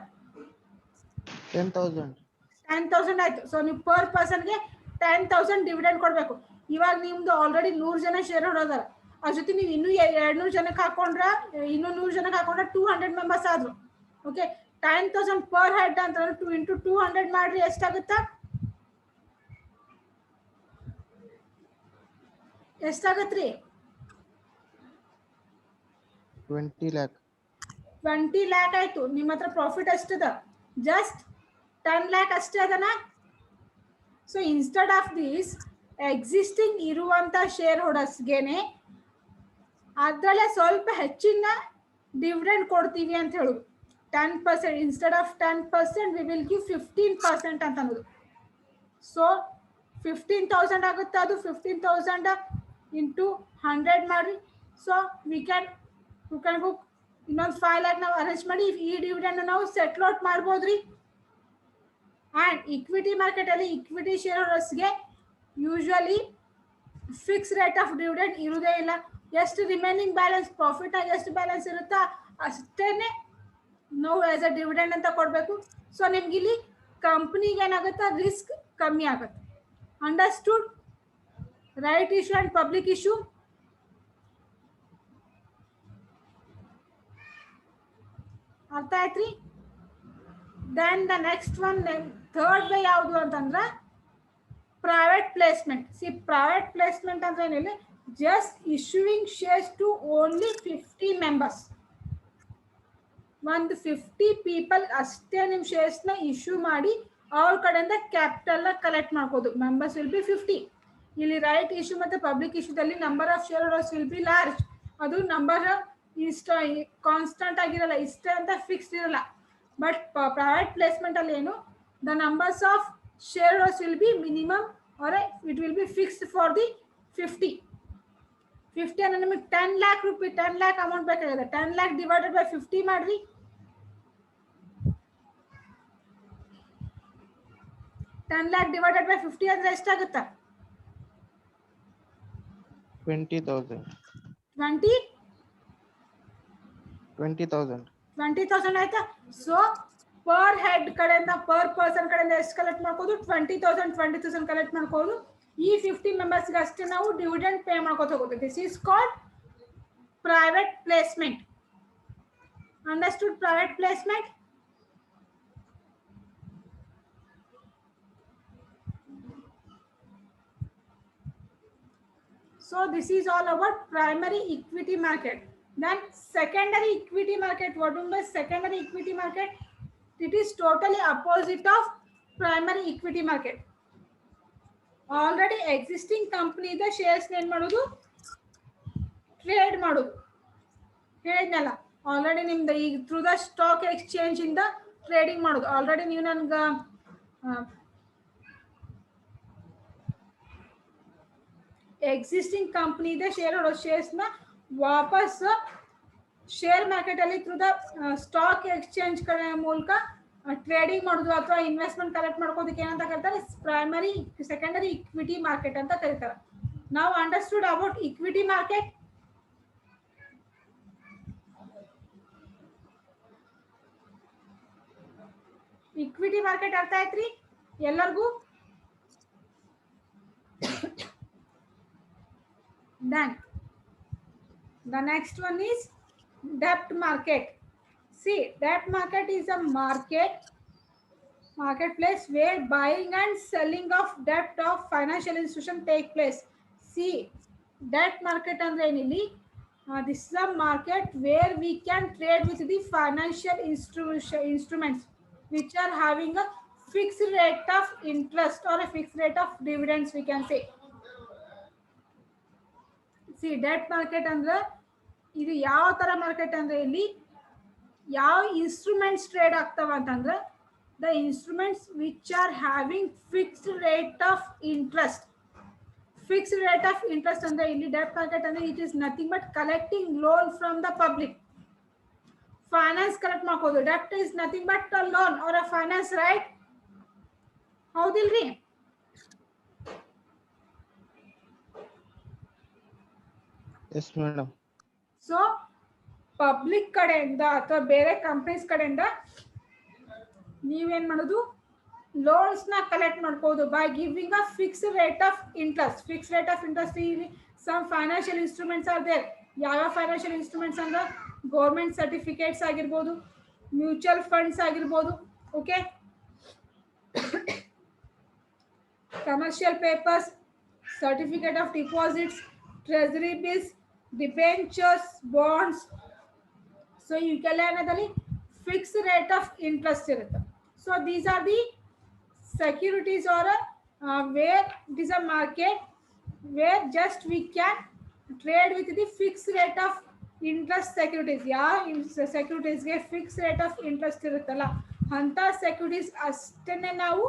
10,000 ಆಯ್ತು. ಸೊ ನೀವು ಪರ್ ಪರ್ಸನ್ಗೆ 10,000 ಡಿವಿಡೆಂಡ್ ಕೊಡಬೇಕು. ಇವಾಗ ನಿಮ್ದು ಆಲ್ರೆಡಿ 100 ಜನ ಶೇರ್ ಹೋಲ್ಡರ್, ಅದ್ರ ಜೊತೆ ನೀವು ಇನ್ನೂ 200 ಜನಕ್ಕೆ ಹಾಕೊಂಡ್ರೆ ಇನ್ನೂ 100 ಜನಕ್ಕೆ ಹಾಕೊಂಡ್ರೆ 200 ಮೆಂಬರ್ಸ್ ಆದ್ರು. ಓಕೆ, 10,000 ಪರ್ ಹೆಡ್ ಅಂತಂದ್ರೆ 2 ಇಂಟು 200 ಮಾಡ್ರಿ, ಎಷ್ಟಾಗುತ್ತಾ? ಎಷ್ಟಾಗತ್ರಿ? 20 lakh. 20 ಲ್ಯಾಕ್ ಆಯ್ತು. ನಿಮ್ಮ ಹತ್ರ ಪ್ರಾಫಿಟ್ ಎಷ್ಟದ? ಜಸ್ಟ್ 10 ಲ್ಯಾಕ್ ಅಷ್ಟೇ ಅದನಾ? So instead of this existing ಇರುವಂಥ ಶೇರ್ ಹೋಲ್ಡರ್ಸ್ಗೆನೆ ಅದರಲ್ಲೇ ಸ್ವಲ್ಪ ಹೆಚ್ಚಿನ ಡಿವಿಡೆಂಡ್ ಕೊಡ್ತೀವಿ ಅಂತ ಹೇಳೋದು. 10% instead of 10% V will give 15% ಅಂತ ಅನ್ನೋದು. ಸೊ 15,000 ಆಗುತ್ತೆ. ಅದು 15,000 ಇಂಟು 100 ಮಾಡಿ. ಸೊ ವಿ ಕ್ಯಾನ್ ಗೋ ಇನ್ನೊಂದು 5 ಲ್ಯಾಕ್ ನಾವು ಅರೇಂಜ್ ಮಾಡಿ ಈ ಡಿವಿಡೆಂಡ್ ನಾವು ಸೆಟ್ಲ್ ಔಟ್ ಮಾಡ್ಬೋದ್ರಿ. ಆ್ಯಂಡ್ ಇಕ್ವಿಟಿ ಮಾರ್ಕೆಟಲ್ಲಿ ಇಕ್ವಿಟಿ ಶೇರ್ ಹೋಲ್ಡರ್ಸ್ಗೆ usually fix rate of dividend ಇರೋದೇ ಇಲ್ಲ. ಎಷ್ಟು ರಿಮೈನಿಂಗ್ ಬ್ಯಾಲೆನ್ಸ್ ಪ್ರಾಫಿಟ್ ಆಗಿ ಎಷ್ಟು ಬ್ಯಾಲೆನ್ಸ್ ಇರುತ್ತಾ ಅಷ್ಟೇ ನಾವು ಆಸ್ ಅ ಡಿವಿಡೆಂಡ್ ಅಂತ ಕೊಡಬೇಕು. ಸೊ ನಿಮ್ಗೆ ಇಲ್ಲಿ ಕಂಪ್ನಿಗೆ ಏನಾಗುತ್ತೆ, ರಿಸ್ಕ್ ಕಮ್ಮಿ ಆಗುತ್ತೆ. Understood? Right issue and public issue. ಅರ್ಥ ಆಯ್ತ್ರಿ? Then the next one third way ಯಾವುದು ಅಂತಂದ್ರೆ private placement. See private placement ಅಂದ್ರೆ ಏನಿಲ್ಲ, just issuing shares to only 50 members. ಒಂದು 50 ಪೀಪಲ್ ಅಷ್ಟೇ ನಿಮ್ಮ ಶೇರ್ಸ್ನ ಇಶ್ಯೂ ಮಾಡಿ ಅವ್ರ ಕಡೆಯಿಂದ ಕ್ಯಾಪಿಟಲ್ನ ಕಲೆಕ್ಟ್ ಮಾಡ್ಕೋದು. Members will be 50. ಇಲ್ಲಿ ರೈಟ್ ಇಶ್ಯೂ ಮತ್ತು ಪಬ್ಲಿಕ್ ಇಶ್ಯೂದಲ್ಲಿ number of share holders will be large. ಅದು ನಂಬರ್ ಕಾನ್ಸ್ಟಂಟ್ ಆಗಿರಲ್ಲ, ಇಷ್ಟೇ ಅಂತ ಫಿಕ್ಸ್ಡ್ ಇರಲ್ಲ. ಬಟ್ ಪ್ರೈವೇಟ್ ಪ್ಲೇಸ್ಮೆಂಟ್ ಅಲ್ಲಿ ಏನು, the numbers of share holders will be minimum or it will be fixed for the 50 50 ಅಂದ್ರೆ ನಿಮಗೆ 10 lakh ರೂಪಾಯಿ 10 lakh ಅಮೌಂಟ್ ಬೇಕಾಗಿದೆ 10 lakh ಡಿವೈಡೆಡ್ ಬೈ 50 ಮಾಡ್ರಿ 10 lakh ಡಿವೈಡೆಡ್ ಬೈ 50 ಅಂದ್ರೆ ಎಷ್ಟಾಗುತ್ತೆ 20,000. 20 20,000. 20,000 ಆಯ್ತಾ ಸೊ ಪರ್ ಹೆಡ್ ಕಡೆಯಿಂದ ಪರ್ ಪರ್ಸನ್ ಕಡೆಯಿಂದ ಎಷ್ಟು ಕಲೆಕ್ಟ್ ಮಾಡ್ಕೋದು 20,000 ಕಲೆಕ್ಟ್ ಮಾಡ್ಕೋದು ಈ 50 ಮೆಂಬರ್ಸ್ಗೆ ಅಷ್ಟೇ ನಾವು ಡಿವಿಡೆಂಡ್ ಪೇ ಮಾಡ್ಕೋತ ಹೋಗುತ್ತೆ this is called private placement understood private placement so this is all about primary equity market then secondary equity market what do you mean by secondary equity market it is totally opposite of primary equity market already existing company the shares ಏನು ಮಾಡೋದು trade ಮಾಡೋದು ಹೇಳಿದ್ನಲ್ಲ already ನಿಮ್ದು ಈಗ through the stock exchange ಇಂದ trading ಮಾಡೋದು already ನೀವು ನನಗೆ ಎಕ್ಸಿಸ್ಟಿಂಗ್ ಕಂಪ್ನಿ ಇದೆ ಶೇರ್ಸ್ನ ವಾಪಸ್ ಶೇರ್ ಮಾರ್ಕೆಟ್ ಅಲ್ಲಿ ಥ್ರೂ ದ ಸ್ಟಾಕ್ ಎಕ್ಸ್ಚೇಂಜ್ ಕಡೆ ಮೂಲಕ ಟ್ರೇಡಿಂಗ್ ಮಾಡೋದು ಅಥವಾ ಇನ್ವೆಸ್ಟ್ಮೆಂಟ್ ಕಲೆಕ್ಟ್ ಮಾಡ್ಕೋದಕ್ಕೆ ಏನಂತ ಕರೀತಾರೆ ಪ್ರೈಮರಿ ಸೆಕೆಂಡರಿ ಇಕ್ವಿಟಿ ಮಾರ್ಕೆಟ್ ಅಂತ ಕರೀತಾರೆ ನಾವು understood about equity market equity market ಅರ್ಥ ಆಯ್ತ್ರಿ ಎಲ್ಲರಿಗೂ then the next one is debt market see debt market is a marketplace where buying and selling of debt of financial institution take place see debt market andre enili this is a market where we can trade with the financial instruments which are having a fixed rate of interest or a fixed rate of dividends we can say C debt market ಅಂದ್ರೆ ಇದು ಯಾವ ತರ market ಅಂದ್ರೆ ಇಲ್ಲಿ ಯಾವ instruments trade ಆಗ್ತಾವ ಅಂತಂದ್ರೆ the instruments which are having fixed rate of interest ಅಂದ್ರೆ ಇಲ್ಲಿ ಡೆಟ್ ಮಾರ್ಕೆಟ್ ಅಂದ್ರೆ it is nothing but collecting loan from the public finance collect ಮಾಡ್ಕೋದು debt is nothing but a loan or a finance right ಹೌದಿಲ್ರಿ Yes, madam. So public ಕಡೆಯಿಂದ ಅಥವಾ ಬೇರೆ companies ಕಡೆಯಿಂದ ನೀವೇನ್ ಮಾಡೋದು ಲೋನ್ಸ್ ನ ಕಲೆಕ್ಟ್ ಮಾಡ್ಕೋದು by giving a fixed rate of interest some financial instruments are there ಯಾವ ಫೈನಾನ್ಷಿಯಲ್ ಇನ್ಸ್ಟ್ರೂಮೆಂಟ್ಸ್ ಅಂದ್ರೆ ಗೌರ್ಮೆಂಟ್ ಸರ್ಟಿಫಿಕೇಟ್ಸ್ ಆಗಿರ್ಬೋದು ಮ್ಯೂಚುವಲ್ ಫಂಡ್ಸ್ ಆಗಿರ್ಬೋದು okay commercial papers certificate of deposits treasury bills debentures bonds so ಇವಕ್ಕೆಲ್ಲ ಏನದಲ್ಲಿ fix rate of interest ಇರುತ್ತೆ so these are the securities or where it is a market where just we can trade with the fixed rate of interest securities securities ಗೆ fixed rate of interest ಇರುತ್ತಲ್ಲ ಅಂತ securities ಅಷ್ಟನ್ನೇ ನಾವು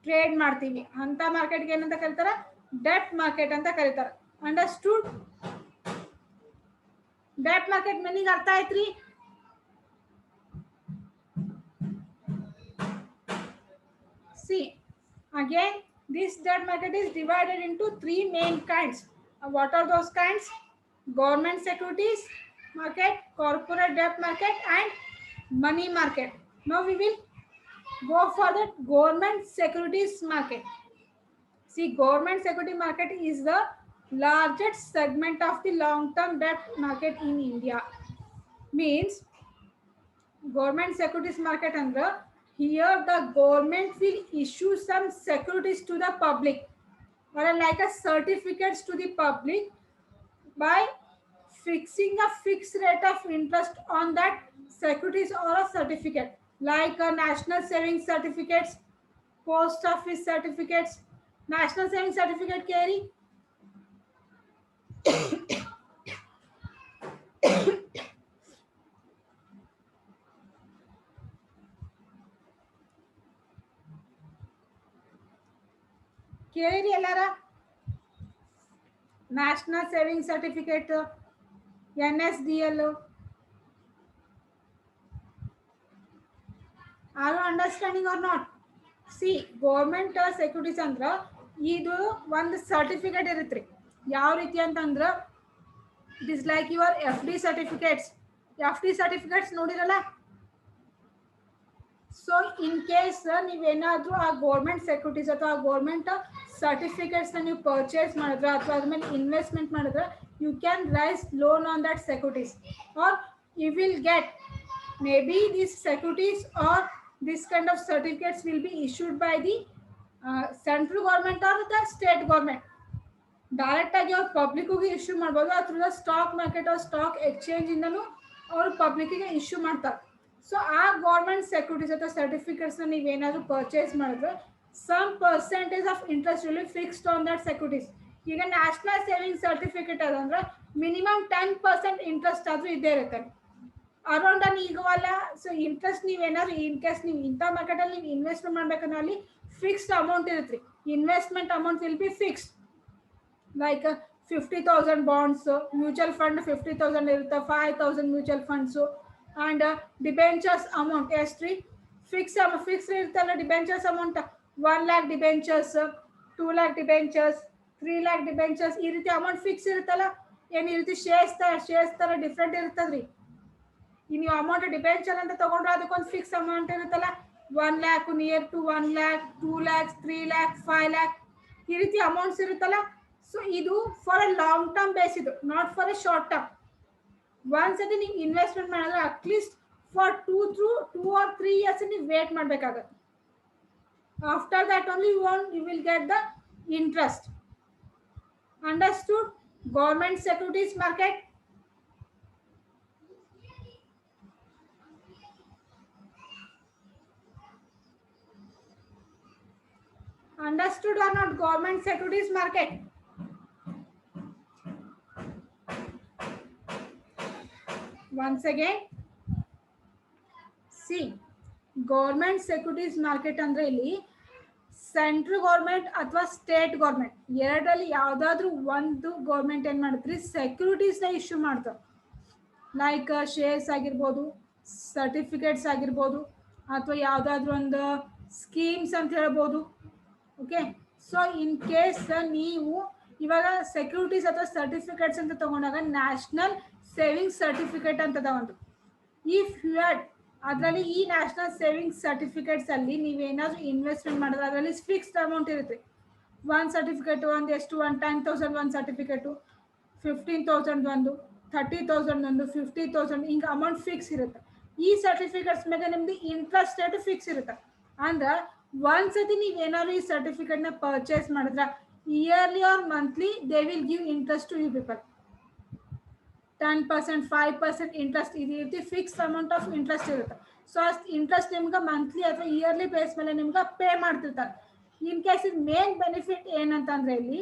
trade ಮಾಡ್ತೀವಿ ಅಂತ ಮಾರ್ಕೆಟ್ಗೆ ಏನಂತ ಕರೀತಾರೆ ಡೆಟ್ ಮಾರ್ಕೆಟ್ ಅಂತ ಕರೀತಾರೆ ಅಂಡರ್ಸ್ಟುಡ್ ಡೆಟ್ ಮಾರ್ಕೆಟ್ ಮೀನಿಂಗ್ ಅರ್ಥ ಆಯ್ತ್ರಿ See, again, this debt market is divided into three main kinds. What are those kinds? Government securities market, corporate debt market, and money market. Now we will go for the government securities market. See, government security market is the largest segment of the long-term debt market in India. Means, government securities market under here the government will issue some securities to the public or like a certificates to the public by fixing a fixed rate of interest on that securities or a certificate like a national savings certificates, post office certificates. National savings certificate carry ಕೇಳಿರಿ ಎಲ್ಲಾರ national saving certificate, NSDL. Are you understanding or not? See, government securities ಅಂದ್ರ ಇದು ಒಂದು certificate ಇರುತ್ತೆ. ಯಾವ ರೀತಿ ಅಂತಂದ್ರ it is like your FD certificates. FD certificates ನೋಡಿರಲ್ಲ. ಸೊ ಇನ್ ಕೇಸ್ ನೀವೇನಾದ್ರೂ ಆ ಗೌರ್ಮೆಂಟ್ ಸೆಕ್ಯೂರಿಟೀಸ್ ಅಥವಾ ಗೌರ್ಮೆಂಟ್ ಸರ್ಟಿಫಿಕೇಟ್ಸ್ ನೀವು ಪರ್ಚೇಸ್ ಮಾಡಿದ್ರೆ ಅಥವಾ ಅದ್ರ ಮೇಲೆ ಇನ್ವೆಸ್ಟ್ಮೆಂಟ್ ಮಾಡಿದ್ರೆ you can raise loan on that securities or you will get may be these securities are this kind of certificates will be issued by the central government or the state government. Direct ಆಗಿ ಅವ್ರು ಪಬ್ಲಿಕ್ಗೆ issue ಮಾಡ್ಬೋದು ಅಥವಾ stock market ಅವ್ರ stock exchange ಇಂದನೂ ಅವ್ರು ಪಬ್ಲಿಕ್ಗೆ issue ಮಾಡ್ತಾರೆ. ಸೊ ಆ ಗೌರ್ಮೆಂಟ್ ಸೆಕ್ಯೂರಿಟೀಸ್ ಅಥವಾ ಸರ್ಟಿಫಿಕೇಟ್ಸ್ನ ನೀವೇನಾದರೂ ಪರ್ಚೇಸ್ ಮಾಡಿದ್ರೆ some percentage of interest will be fixed on that securities. ಈಗ ನ್ಯಾಷನಲ್ ಸೇವಿಂಗ್ ಸರ್ಟಿಫಿಕೇಟ್ ಅದಂದ್ರೆ ಮಿನಿಮಮ್ 10% ಇಂಟ್ರೆಸ್ಟ್ ಆದರೂ ಇದ್ದೇ ಇರುತ್ತೆ ಅರೌಂಡ್ ಅನ್ ಈಗವಲ್ಲ. ಸೊ ಇಂಟ್ರೆಸ್ಟ್ ನೀವೇನಾದ್ರು ಇನ್ ಕೇಸ್ ನೀವು ಇಂಥ ಮಾರ್ಕೆಟಲ್ಲಿ ನೀವು ಇನ್ವೆಸ್ಟ್ಮೆಂಟ್ ಮಾಡ್ಬೇಕಂದ್ರೆ ಅಲ್ಲಿ ಫಿಕ್ಸ್ಡ್ ಅಮೌಂಟ್ ಇರುತ್ತೆ. Investment amount will be fixed like 50,000 bonds, mutual fund 50,000 ಇರುತ್ತೆ, 5,000 mutual funds and debentures amount ಎಷ್ಟ್ರಿ ಫಿಕ್ಸ್ ಇರುತ್ತಲ್ಲ. Debentures amount 1 lakh debentures, 2 lakh debentures, 3 lakh debentures, ಈ ರೀತಿ ಅಮೌಂಟ್ ಫಿಕ್ಸ್ ಇರುತ್ತಲ್ಲ. ಏನು ಈ ರೀತಿ ಶೇರ್ಸ್ ಥರ ಡಿಫ್ರೆಂಟ್ ಇರ್ತದ್ರಿ. ನೀವು ಅಮೌಂಟ್ ಡಿಬೆಂಚರ್ ಅಂತ ತಗೊಂಡ್ರೆ ಅದಕ್ಕೊಂದು ಫಿಕ್ಸ್ ಅಮೌಂಟ್ ಇರುತ್ತಲ್ಲ. 1 lakh, near to 1 lakh, 2 lakhs, 3 lakh, 5 lakh, ಈ ರೀತಿ ಅಮೌಂಟ್ಸ್ ಇರುತ್ತಲ್ಲ. ಸೊ ಇದು for a long term base, ಇದು not for a short term. ಒಂದ್ಸತಿ ನೀವು ಇನ್ವೆಸ್ಟ್ಮೆಂಟ್ ಮಾಡಿದ್ರೆ ಅಟ್ಲೀಸ್ಟ್ ಫಾರ್ 2 or 3 years ನೀವು ವೇಟ್ ಮಾಡಬೇಕಾಗತ್ತೆ. After that only you will get the interest. Understood? Government securities market. Understood or not? Government securities market. Once again, see, government securities market ಅಂದ್ರೆ ಇಲ್ಲಿ central government ಅಥವಾ state government ಎರಡರಲ್ಲಿ ಯಾವುದಾದ್ರೂ ಒಂದು government ಏನು ಮಾಡುತ್ತೆ, ಸೆಕ್ಯೂರಿಟೀಸ್ನ ಇಶ್ಯೂ ಮಾಡ್ತಾರೆ. ಲೈಕ್ ಶೇರ್ಸ್ ಆಗಿರ್ಬೋದು, ಸರ್ಟಿಫಿಕೇಟ್ಸ್ ಆಗಿರ್ಬೋದು, ಅಥವಾ ಯಾವುದಾದ್ರೂ ಒಂದು ಸ್ಕೀಮ್ಸ್ ಅಂತ ಹೇಳ್ಬೋದು. ಓಕೆ, ಸೊ ಇನ್ ಕೇಸ್ ನೀವು ಇವಾಗ ಸೆಕ್ಯೂರಿಟೀಸ್ ಅಥವಾ ಸರ್ಟಿಫಿಕೇಟ್ಸ್ ಅಂತ ತಗೊಂಡಾಗ ನ್ಯಾಷನಲ್ ಸೇವಿಂಗ್ ಸರ್ಟಿಫಿಕೇಟ್ ಅಂತದ ಒಂದು. ಇಫ್ ಯು ಹ್ಯಾಡ್ ಅದರಲ್ಲಿ ಈ ನ್ಯಾಷನಲ್ ಸೇವಿಂಗ್ ಸರ್ಟಿಫಿಕೇಟ್ಸ್ ಅಲ್ಲಿ ನೀವೇನಾದ್ರೂ ಇನ್ವೆಸ್ಟ್ಮೆಂಟ್ ಮಾಡಿದ್ರೆ ಅದರಲ್ಲಿ ಫಿಕ್ಸ್ಡ್ ಅಮೌಂಟ್ ಇರುತ್ತೆ. ಒಂದು ಸರ್ಟಿಫಿಕೇಟು ಒಂದು ಎಷ್ಟು, 10,000 ಒಂದು ಸರ್ಟಿಫಿಕೇಟು, 15,000 ಒಂದು, 30,000 ಒಂದು, 50,000 ಹಿಂಗೆ ಅಮೌಂಟ್ ಫಿಕ್ಸ್ ಇರುತ್ತೆ. ಈ ಸರ್ಟಿಫಿಕೇಟ್ಸ್ ಮೇಲೆ ನಿಮ್ದು ಇಂಟ್ರೆಸ್ಟ್ ರೇಟ್ ಫಿಕ್ಸ್ ಇರುತ್ತೆ. ಅಂದ್ರೆ ಒಂದ್ಸತಿ ನೀವೇನಾದ್ರು ಈ ಸರ್ಟಿಫಿಕೇಟ್ನ ಪರ್ಚೇಸ್ ಮಾಡಿದ್ರೆ yearly or monthly they will give interest to you people. 10%, 5% interest ಈ ರೀತಿ ಫಿಕ್ಸ್ ಅಮೌಂಟ್ ಆಫ್ ಇಂಟ್ರೆಸ್ಟ್ ಇರುತ್ತೆ. ಸೊ ಅಷ್ಟು ಇಂಟ್ರೆಸ್ಟ್ ನಿಮ್ಗೆ ಮಂತ್ಲಿ ಅಥವಾ ಇಯರ್ಲಿ ಬೇಸ್ ಮೇಲೆ ನಿಮ್ಗೆ ಪೇ ಮಾಡ್ತಿರ್ತಾರೆ. ಇನ್ ಕೇಸ್ ಇದು ಮೇನ್ ಬೆನಿಫಿಟ್ ಏನಂತಂದ್ರೆ ಇಲ್ಲಿ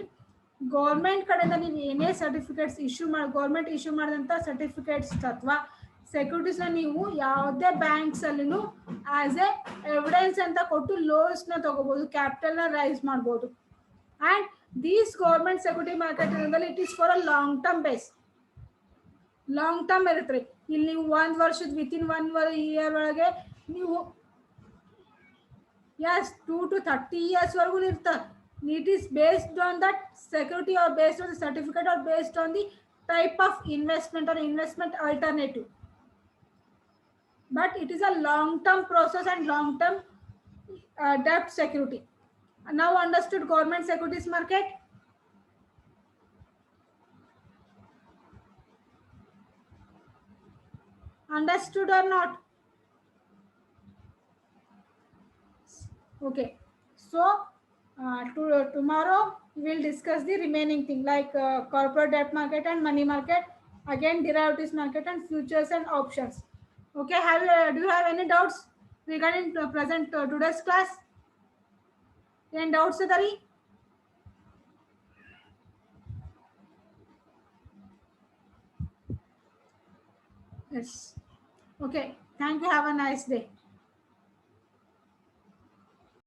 ಗೌರ್ಮೆಂಟ್ ಕಡೆಯಿಂದ ನೀವು ಏನೇ ಸರ್ಟಿಫಿಕೇಟ್ಸ್ ಗೌರ್ಮೆಂಟ್ ಇಶ್ಯೂ ಮಾಡಿದಂಥ ಸರ್ಟಿಫಿಕೇಟ್ಸ್ ಅಥವಾ ಸೆಕ್ಯೂರಿಟೀಸ್ನ ನೀವು ಯಾವುದೇ ಬ್ಯಾಂಕ್ಸ್ ಅಲ್ಲಿನೂ ಆಸ್ ಎ ಎವಿಡೆನ್ಸ್ ಅಂತ ಕೊಟ್ಟು ಲೋನ್ಸ್ನ ತಗೋಬಹುದು, ಕ್ಯಾಪಿಟಲ್ನ ರೈಸ್ ಮಾಡ್ಬೋದು. And these government security market ಇರೋದ್ರಲ್ಲಿ it is for a long term base. Long term ಇರುತ್ತೆ ರೀ. ಇಲ್ಲಿ ನೀವು 1 ವರ್ಷದ ವಿತಿನ್ 1 year ಒಳಗೆ ನೀವು 2 to 30 years ವರೆಗೂ ಇರ್ತಾರೆ. It is based on that security or based on the certificate or based on the type of investment or investment alternative. But it is a long-term process and long-term debt security. Now understood government securities market? Understood or not? Okay. So tomorrow we will discuss the remaining thing like corporate debt market and money market, again derivatives market and futures and options. Okay, do you have any doubts regarding today's class? Any doubts idari? Yes. Okay, thank you, have a nice day.